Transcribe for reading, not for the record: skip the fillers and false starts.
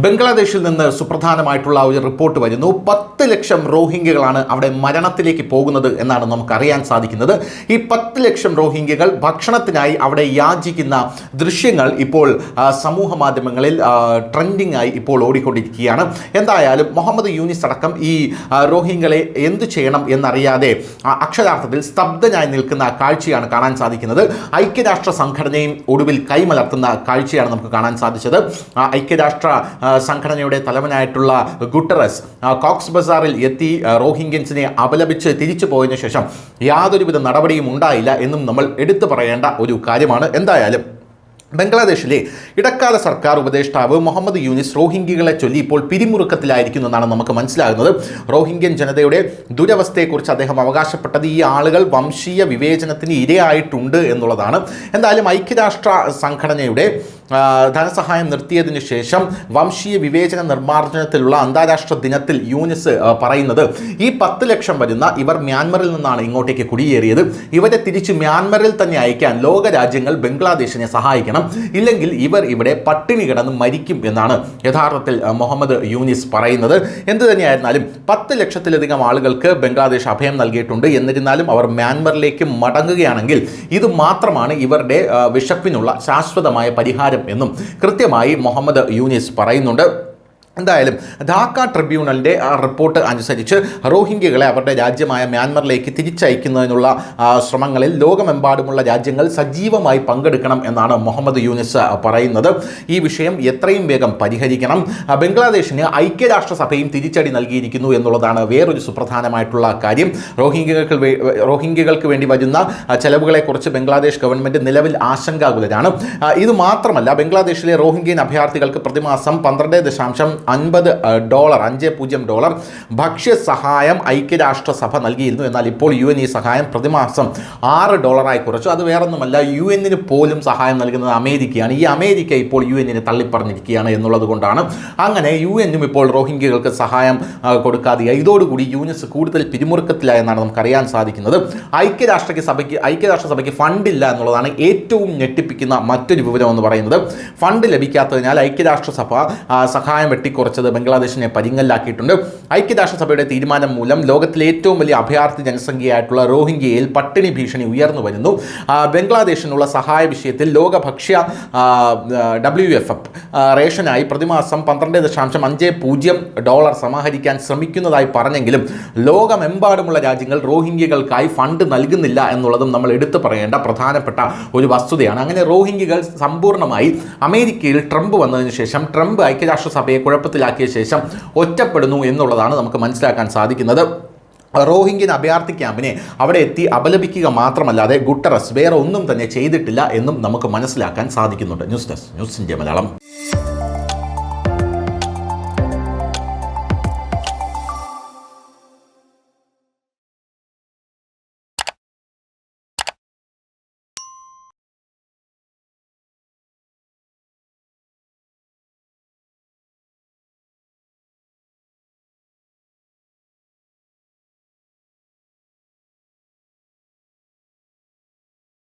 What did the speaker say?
ബംഗ്ലാദേശിൽ നിന്ന് സുപ്രധാനമായിട്ടുള്ള ഒരു റിപ്പോർട്ട് വരുന്നു. 10 ലക്ഷം റോഹിംഗ്യകളാണ് അവിടെ മരണത്തിലേക്ക് പോകുന്നത് എന്നാണ് നമുക്കറിയാൻ സാധിക്കുന്നത്. ഈ 10 ലക്ഷം റോഹിംഗ്യകൾ ഭക്ഷണത്തിനായി അവിടെ യാചിക്കുന്ന ദൃശ്യങ്ങൾ ഇപ്പോൾ സമൂഹ മാധ്യമങ്ങളിൽ ട്രെൻഡിങ് ആയി ഇപ്പോൾ ഓടിക്കൊണ്ടിരിക്കുകയാണ്. എന്തായാലും മുഹമ്മദ് യൂനിസ് അടക്കം ഈ റോഹിംഗ്യകളെ എന്തു ചെയ്യണം എന്നറിയാതെ അക്ഷരാർത്ഥത്തിൽ സ്തബ്ധനായി നിൽക്കുന്ന കാഴ്ചയാണ് കാണാൻ സാധിക്കുന്നത്. ഐക്യരാഷ്ട്ര സംഘടനയും ഒടുവിൽ കൈമലർത്തുന്ന കാഴ്ചയാണ് നമുക്ക് കാണാൻ സാധിച്ചത്. ഐക്യരാഷ്ട്ര സംഘടനയുടെ തലവനായിട്ടുള്ള ഗുട്ടറസ് കോക്സ് ബസാറിൽ എത്തി റോഹിംഗ്യൻസിനെ അപലപിച്ച് തിരിച്ചു പോയതിനു ശേഷം യാതൊരുവിധ നടപടിയും ഉണ്ടായില്ല എന്നും നമ്മൾ എടുത്തു പറയേണ്ട ഒരു കാര്യമാണ്. എന്തായാലും ബംഗ്ലാദേശിലെ ഇടക്കാല സർക്കാർ ഉപദേഷ്ടാവ് മുഹമ്മദ് യൂനിസ് റോഹിംഗ്യകളെ ചൊല്ലി ഇപ്പോൾ പിരിമുറുക്കത്തിലായിരിക്കുന്നു എന്നാണ് നമുക്ക് മനസ്സിലാകുന്നത്. റോഹിംഗ്യൻ ജനതയുടെ ദുരവസ്ഥയെക്കുറിച്ച് അദ്ദേഹം അവകാശപ്പെട്ടത് ഈ ആളുകൾ വംശീയ വിവേചനത്തിന് ഇരയായിട്ടുണ്ട് എന്നുള്ളതാണ്. എന്തായാലും ഐക്യരാഷ്ട്ര സംഘടനയുടെ ധനസഹായം നിർത്തിയതിനു ശേഷം വംശീയ വിവേചന നിർമ്മാർജ്ജനത്തിലുള്ള അന്താരാഷ്ട്ര ദിനത്തിൽ യൂനിസ് പറയുന്നത് ഈ 10 ലക്ഷം വരുന്ന ഇവർ മ്യാൻമറിൽ നിന്നാണ് ഇങ്ങോട്ടേക്ക് കുടിയേറിയത്. ഇവരെ തിരിച്ച് മ്യാൻമറിൽ തന്നെ അയക്കാൻ ലോകരാജ്യങ്ങൾ ബംഗ്ലാദേശിനെ സഹായിക്കണം, ഇല്ലെങ്കിൽ ഇവർ ഇവിടെ പട്ടിണി കിടന്ന് മരിക്കും എന്നാണ് യഥാർത്ഥത്തിൽ മുഹമ്മദ് യൂനിസ് പറയുന്നത്. എന്തു തന്നെയായിരുന്നാലും 10 ലക്ഷത്തിലധികം ആളുകൾക്ക് ബംഗ്ലാദേശ് അഭയം നൽകിയിട്ടുണ്ട്. എന്നിരുന്നാലും അവർ മ്യാൻമറിലേക്ക് മടങ്ങുകയാണെങ്കിൽ ഇത് മാത്രമാണ് ഇവരുടെ വിശപ്പിനുള്ള ശാശ്വതമായ പരിഹാരം എന്നും കൃത്യമായി മുഹമ്മദ് യൂനിസ് പറയുന്നുണ്ട്. എന്തായാലും ധാക്ക ട്രിബ്യൂണലിൻ്റെ റിപ്പോർട്ട് അനുസരിച്ച് റോഹിംഗ്യകളെ അവരുടെ രാജ്യമായ മ്യാൻമറിലേക്ക് തിരിച്ചയക്കുന്നതിനുള്ള ശ്രമങ്ങളിൽ ലോകമെമ്പാടുമുള്ള രാജ്യങ്ങൾ സജീവമായി പങ്കെടുക്കണം എന്നാണ് മുഹമ്മദ് യൂനിസ് പറയുന്നത്. ഈ വിഷയം എത്രയും വേഗം പരിഹരിക്കണം. ബംഗ്ലാദേശിന് ഐക്യരാഷ്ട്രസഭയും തിരിച്ചടി നൽകിയിരിക്കുന്നു എന്നുള്ളതാണ് വേറൊരു സുപ്രധാനമായിട്ടുള്ള കാര്യം. റോഹിംഗ്യകൾക്ക് വേണ്ടി വരുന്ന ചെലവുകളെക്കുറിച്ച് ബംഗ്ലാദേശ് ഗവൺമെൻറ് നിലവിൽ ആശങ്കാകുലരാണ്. ഇത് മാത്രമല്ല, ബംഗ്ലാദേശിലെ റോഹിംഗ്യൻ അഭയാർത്ഥികൾക്ക് പ്രതിമാസം $5.50 ഭക്ഷ്യസഹായം ഐക്യരാഷ്ട്രസഭ നൽകിയിരുന്നു. എന്നാൽ ഇപ്പോൾ UN ഈ സഹായം പ്രതിമാസം $6 കുറച്ചു. അത് വേറൊന്നുമല്ല, UN പോലും സഹായം നൽകുന്നത് അമേരിക്കയാണ്. ഈ അമേരിക്ക ഇപ്പോൾ UN തള്ളിപ്പറഞ്ഞിരിക്കുകയാണ് എന്നുള്ളത് കൊണ്ടാണ് അങ്ങനെ UN ഇപ്പോൾ റോഹിംഗ്യകൾക്ക് സഹായം കൊടുക്കാതെയായി. ഇതോടുകൂടി യൂനിസ് കൂടുതൽ പിരിമുറുക്കത്തിലായെന്നാണ് നമുക്കറിയാൻ സാധിക്കുന്നത്. ഐക്യരാഷ്ട്രസഭയ്ക്ക് ഫണ്ടില്ല എന്നുള്ളതാണ് ഏറ്റവും ഞെട്ടിപ്പിക്കുന്ന മറ്റൊരു വിവരം എന്ന് പറയുന്നത്. ഫണ്ട് ലഭിക്കാത്തതിനാൽ ഐക്യരാഷ്ട്രസഭ സഹായം വെട്ടിക്കുറച്ചത് ബംഗ്ലാദേശിനെ പരിങ്ങലിലാക്കിയിട്ടുണ്ട്. ഐക്യരാഷ്ട്രസഭയുടെ തീരുമാനം മൂലം ലോകത്തിലെ ഏറ്റവും വലിയ അഭയാർത്ഥി ജനസംഖ്യയായിട്ടുള്ള റോഹിംഗ്യയിൽ പട്ടിണി ഭീഷണി ഉയർന്നു വരുന്നു. ബംഗ്ലാദേശിനുള്ള സഹായ വിഷയത്തിൽ ലോക ഭക്ഷ്യ WFP റേഷനായി പ്രതിമാസം $12.50 സമാഹരിക്കാൻ ശ്രമിക്കുന്നതായി പറഞ്ഞെങ്കിലും ലോകമെമ്പാടുമുള്ള രാജ്യങ്ങൾ റോഹിംഗ്യകൾക്കായി ഫണ്ട് നൽകുന്നില്ല എന്നുള്ളതും നമ്മൾ എടുത്തു പറയേണ്ട പ്രധാനപ്പെട്ട ഒരു വസ്തുതയാണ്. അങ്ങനെ റോഹിംഗ്യകൾ സമ്പൂർണ്ണമായി അമേരിക്കയിൽ ട്രംപ് വന്നതിന് ശേഷം ട്രംപ് ഐക്യരാഷ്ട്രസഭയെ കുഴപ്പത്തിലാക്കിയ ശേഷം ഒറ്റപ്പെടുന്നു എന്നുള്ളതാണ് നമുക്ക് മനസ്സിലാക്കാൻ സാധിക്കുന്നത്. റോഹിംഗ്യൻ അഭയാർത്ഥി ക്യാമ്പിനെ അവിടെ എത്തി അപലപിക്കുക മാത്രമല്ലാതെ ഗുട്ടറസ് വേറെ ഒന്നും തന്നെ ചെയ്തിട്ടില്ല എന്നും നമുക്ക് മനസ്സിലാക്കാൻ സാധിക്കുന്നുണ്ട്. News desk, news India Malayalam.